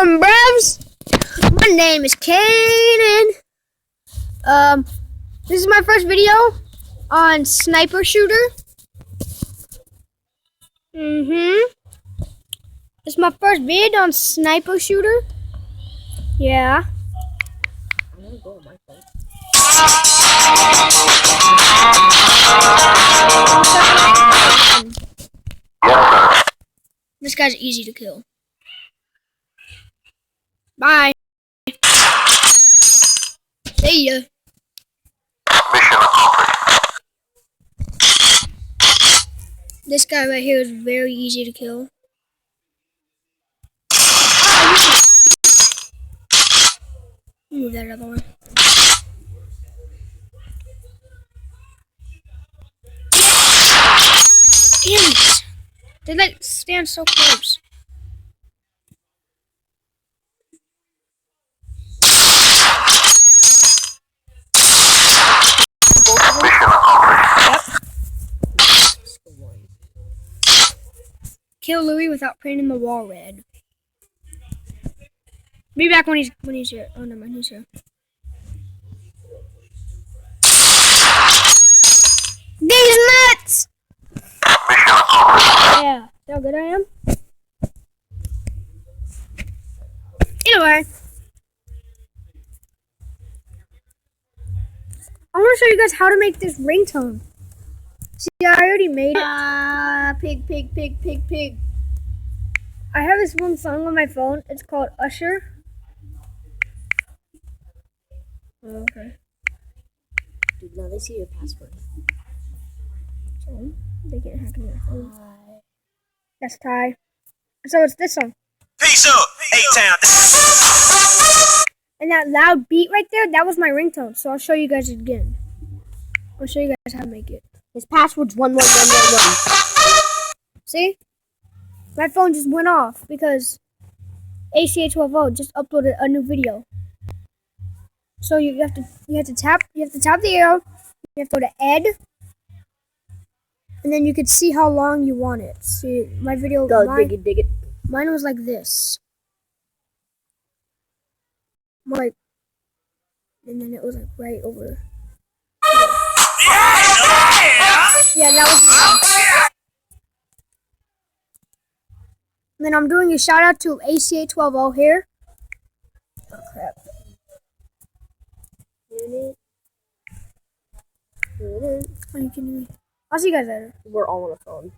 on, brevs? My name is Kaden. This is my first video on sniper shooter. It's my first vid on sniper shooter. Yeah. I'm gonna go on my phone. This guy's easy to kill. Bye. See ya. This guy right here is very easy to kill. Move that other one. Damn it! They like stand so close. Kill Louis without painting the wall red. Be back when he's here. Oh, never mind, he's here. These nuts! Yeah, see how good I am? Anyway, I want to show you guys how to make this ringtone. See, I already made it. Pig, pig, pig, pig, pig. I have this one song on my phone. It's called Usher. Oh, okay. Dude, now they see your password. So, they can't hack into your phone. That's Ty. So it's this song. Peace up, A-Town. And that loud beat right there, that was my ringtone. So I'll show you guys it again. I'll show you guys how to make it. His password's 11111. See? My phone just went off because ACH12O just uploaded a new video. So you have to tap the arrow, you have to go to Ed, and then you can see how long you want it. See, my video, Dig it. Mine was like this. Like, and then it was like right over. Yeah, that was. And then I'm doing a shout out to ACA12O here. Oh crap. Are you kidding me? I'll see you guys later. We're all on the phone.